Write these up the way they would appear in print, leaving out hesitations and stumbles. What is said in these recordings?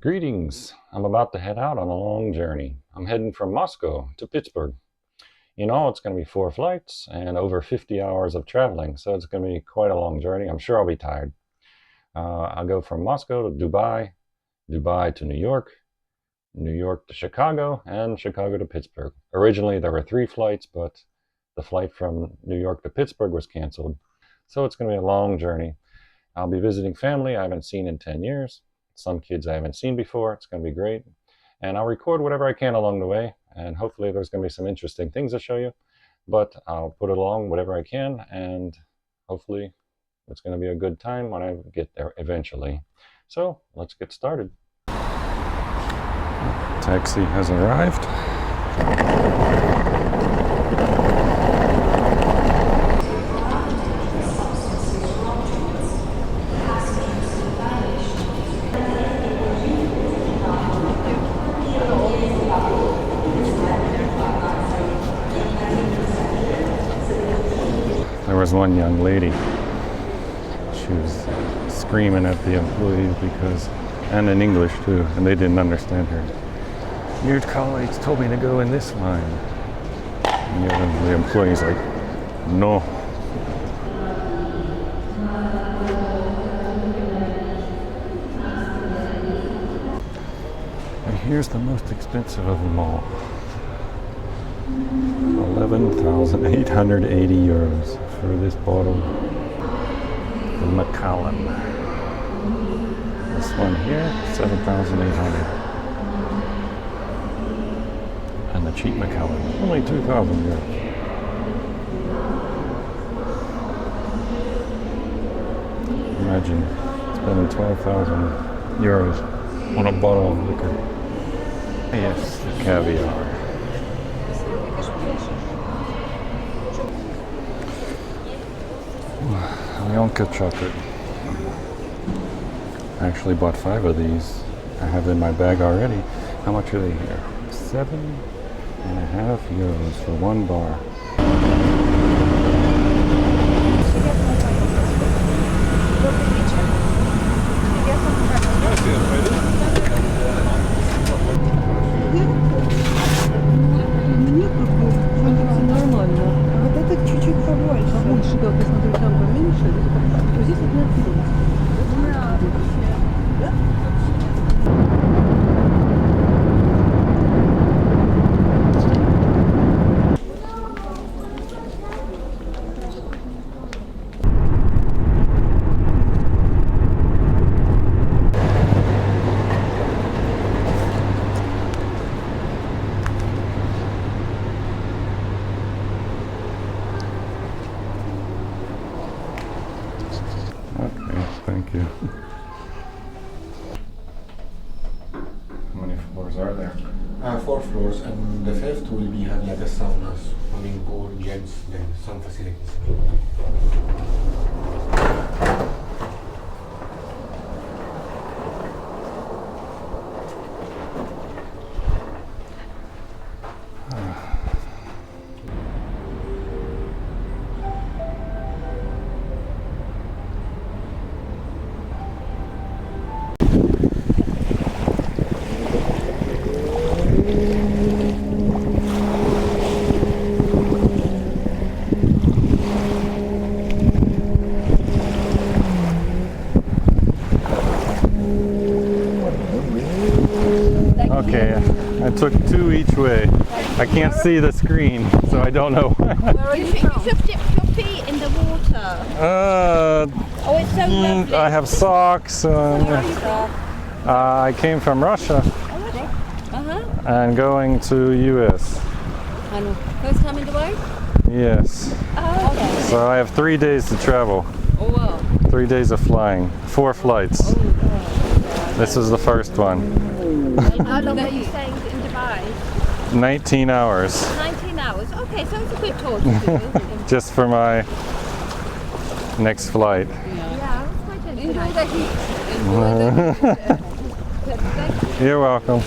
Greetings. I'm about to head out on a long journey. I'm heading from Moscow to Pittsburgh. You know, it's going to be 4 flights and over 50 hours of traveling, so it's going to be quite a long journey. I'm sure I'll be tired. I'll go from Moscow to Dubai, Dubai to New York, New York to Chicago, and Chicago to Pittsburgh. Originally, there were 3 flights, but the flight from New York to Pittsburgh was canceled. So it's going to be a long journey. I'll be visiting family I haven't seen in 10 years. Some kids I haven't seen before. It's going to be great. And I'll record whatever I can along the way. And hopefully there's going to be some interesting things to show you. But I'll put along whatever I can. And hopefully it's going to be a good time when I get there eventually. So let's get started. Taxi has arrived. There was one young lady. She was screaming at the employees and in English too, and they didn't understand her. Your colleagues told me to go in this line. And the employee's like, no. And here's the most expensive of them all. 11,880 euros for this bottle of Macallan. This one here, 7,800. And the cheap Macallan, only 2,000 euros. Imagine spending 12,000 euros on a bottle of liquor. Yes, the caviar. Yonka chocolate. I actually bought 5 of these. I have in my bag already. How much are they here? 7.5 euros for 1 bar. Thank you. How many floors are there? 4 floors, and the 5th will be have like a sauna, swimming pool, gyms, then some facilities. Okay, I took 2 each way. I can't see the screen, so I don't know. You should dip your feet in the water. Oh, it's so lovely. I have socks. I came from Russia and going to US. And first time in the way? Yes. Oh, okay. So I have 3 days to travel. Oh, wow. 3 days of flying. 4 flights. This is the first one. How long are you staying in Dubai? 19 hours. 19 hours. Okay, so it's a good tour to do, isn't it? Just for my next flight. Yeah, it's quite enjoy the heat. You're welcome.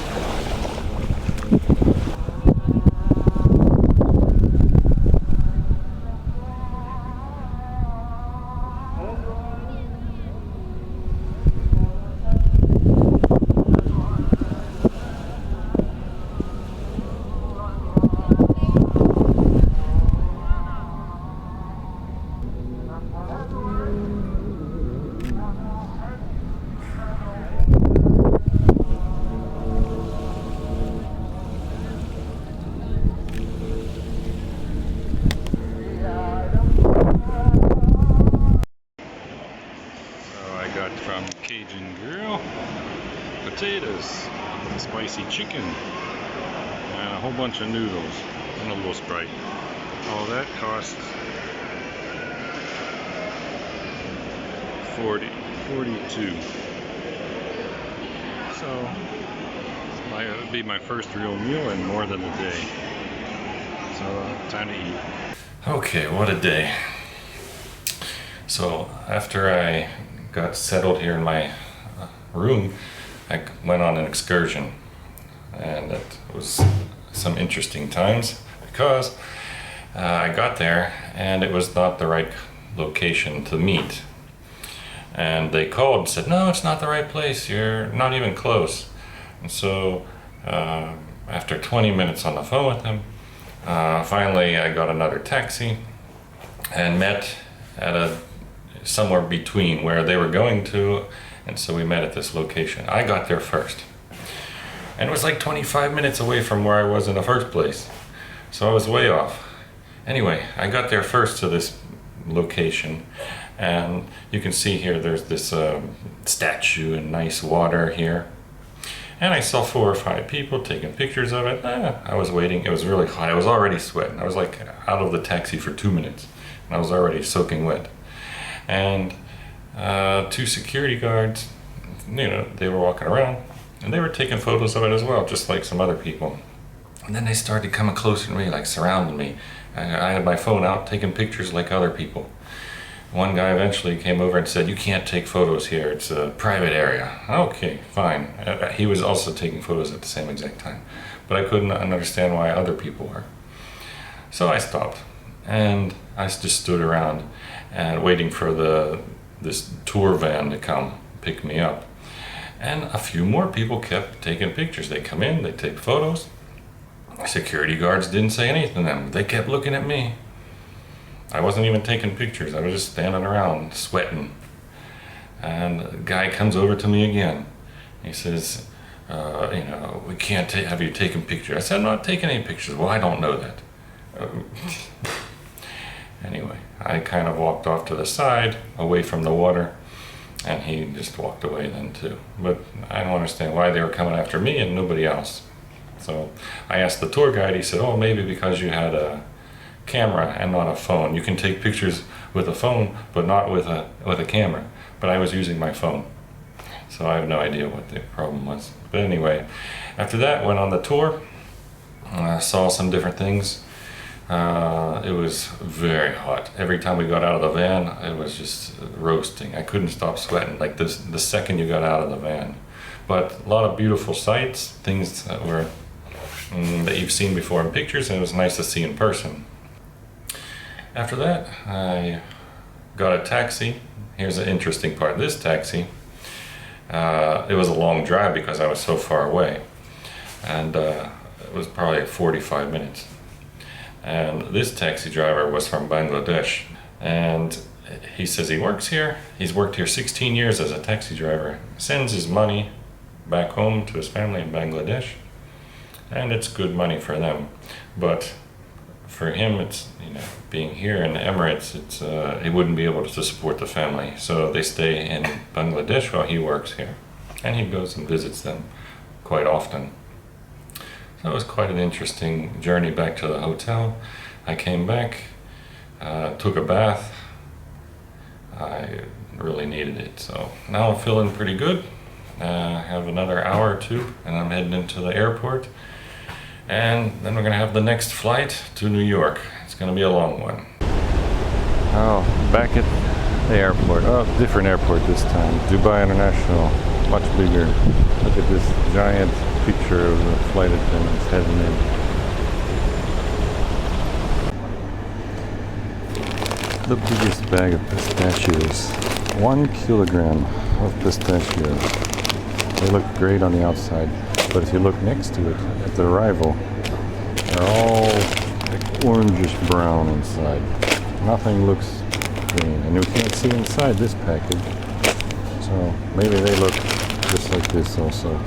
grill, potatoes, spicy chicken, and a whole bunch of noodles, and a little Sprite. All that costs 42. So it'll be my first real meal in more than a day. So time to eat. Okay, what a day. So after I got settled here in my room, I went on an excursion, and it was some interesting times because I got there and it was not the right location to meet. And they called and said, no, it's not the right place, you're not even close. And so after 20 minutes on the phone with them, finally I got another taxi and met at somewhere between where they were going to, and so we met at this location. I got there first, and it was like 25 minutes away from where I was in the first place, so I was way off. Anyway, I got there first to this location, and you can see here there's this statue and nice water here, and I saw 4 or 5 people taking pictures of it. I was waiting. It was really hot. I was already sweating. I was like out of the taxi for 2 minutes, and I was already soaking wet. And 2 security guards, they were walking around, and they were taking photos of it as well, just like some other people. And then they started coming closer to me, like surrounding me. I had my phone out taking pictures like other people. One guy eventually came over and said, you can't take photos here, it's a private area. Okay, fine. He was also taking photos at the same exact time, but I couldn't understand why other people were. So I stopped, and I just stood around and waiting for this tour van to come pick me up. And a few more people kept taking pictures. They come in, they take photos. Security guards didn't say anything to them. They kept looking at me. I wasn't even taking pictures. I was just standing around sweating. And the guy comes over to me again. He says, we can't have you taking pictures. I said, I'm not taking any pictures. Well, I don't know that. Anyway, I kind of walked off to the side, away from the water, and he just walked away then too. But I don't understand why they were coming after me and nobody else. So I asked the tour guide. He said, oh, maybe because you had a camera and not a phone. You can take pictures with a phone, but not with a camera. But I was using my phone, so I have no idea what the problem was. But anyway, after that, went on the tour. Saw some different things. It was very hot. Every time we got out of the van, it was just roasting. I couldn't stop sweating, like this the second you got out of the van. But a lot of beautiful sights, things that were that you've seen before in pictures, and it was nice to see in person. After that, I got a taxi. Here's the interesting part. This taxi, it was a long drive because I was so far away, and it was probably 45 minutes. And this taxi driver was from Bangladesh, and he says he works here. He's worked here 16 years as a taxi driver, sends his money back home to his family in Bangladesh, and it's good money for them. But for him, it's, being here in the Emirates, it's he wouldn't be able to support the family, so they stay in Bangladesh while he works here, and he goes and visits them quite often. So it was quite an interesting journey back to the hotel. I came back, took a bath. I really needed it, so now I'm feeling pretty good. I have another hour or 2, and I'm heading into the airport, and then we're gonna have the next flight to New York. It's gonna be a long one. Oh, back at the airport. Oh, different airport this time. Dubai International, much bigger. Look at this giant picture of the flight attendants heading in. The biggest bag of pistachios. 1 kilogram of pistachios. They look great on the outside, but if you look next to it at the arrival, they're all like orangish brown inside. Nothing looks green, and you can't see inside this package, so maybe they look just like this also.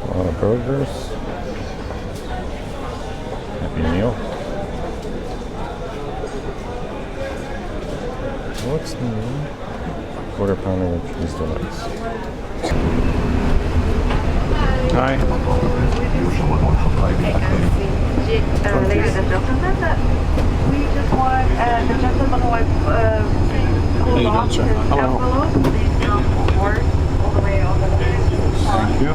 A lot of burgers. Happy Meal. What's the quarter pounder with cheese delights? Hi. Ladies and gentlemen, we just want the gentleman who has pulled off his envelope, please come forward all the way on the left. Thank you.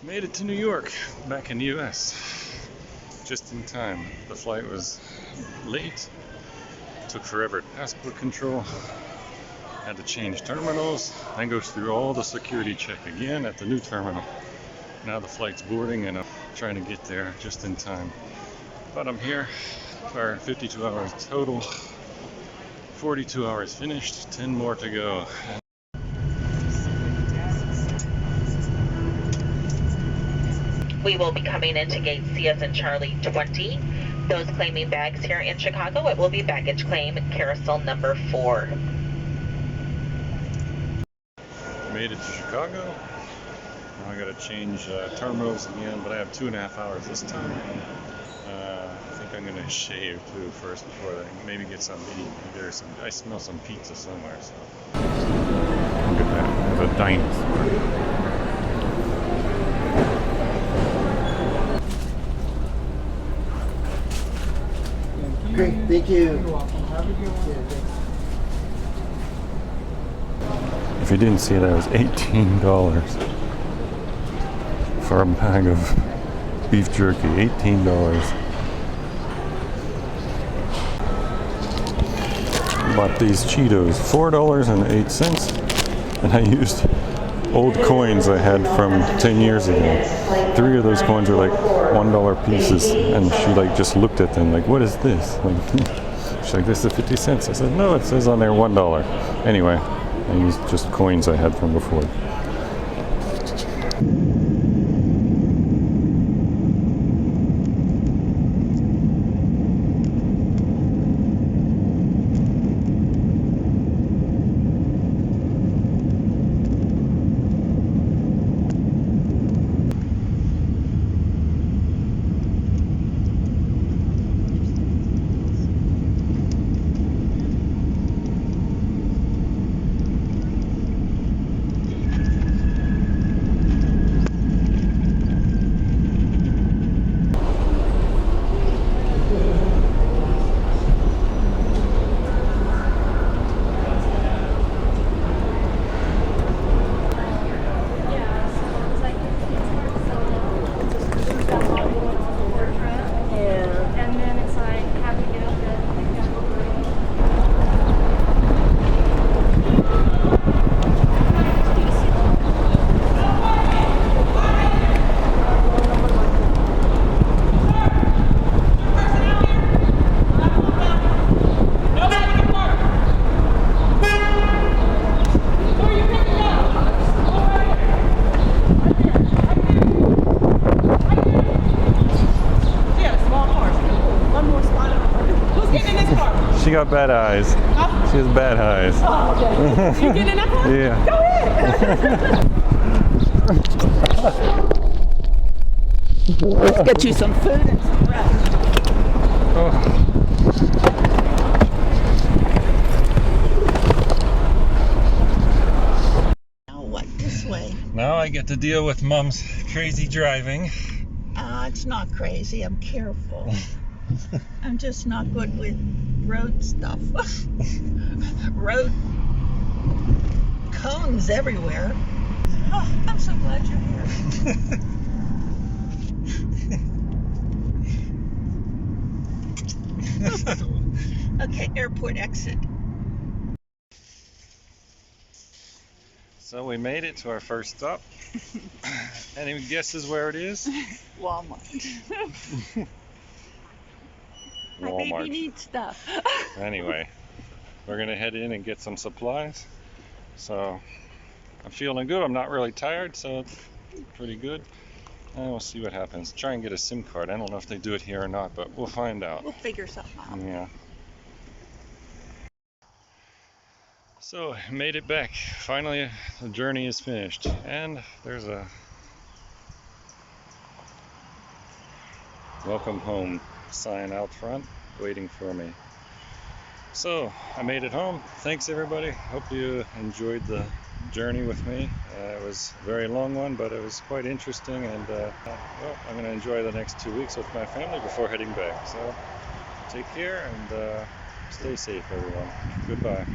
Made it to New York, back in the US, just in time. The flight was late, took forever at passport control, had to change terminals, then go through all the security check again at the new terminal. Now the flight's boarding and I'm trying to get there just in time. But I'm here for 52 hours total, 42 hours finished, 10 more to go. We will be coming into gate C as in Charlie 20. Those claiming bags here in Chicago, it will be baggage claim carousel number 4. Made it to Chicago. Now I gotta change terminals again, but I have 2.5 hours this time. I think I'm gonna shave too first before that. Maybe get something to eat. I smell some pizza somewhere. So. Look at that. There's a dinosaur. Great, thank you. If you didn't see that, it was $18 for a bag of beef jerky. $18. Bought these Cheetos, $4.08, and I used old coins I had from 10 years ago. 3 of those coins are like $1 pieces, and she like just looked at them like, what is this? Like, she's like, this is 50 cents. I said, no, it says on there $1. Anyway, I used just coins I had from before. She got bad eyes. Huh? She has bad eyes. Oh, okay. You get in that car? Yeah. Go ahead. Let's get you some food and some rest. Oh. Now what? This way. Now I get to deal with Mom's crazy driving. It's not crazy. I'm careful. I'm just not good with road stuff. Road Cones everywhere. Oh, I'm so glad you're here. Okay, airport exit. So we made it to our first stop. Any guesses where it is? Walmart. My baby Walmart. needs stuff. Anyway, we're gonna head in and get some supplies. So I'm feeling good. I'm not really tired, so it's pretty good. And we'll see what happens. Try and get a SIM card. I don't know if they do it here or not, but we'll find out. We'll figure something out. Yeah. So, made it back. Finally, the journey is finished. And there's a welcome home sign out front waiting for me. So, I made it home. Thanks everybody. Hope you enjoyed the journey with me. It was a very long one, but it was quite interesting, and well, I'm going to enjoy the next 2 weeks with my family before heading back. So, take care and stay safe everyone. Goodbye.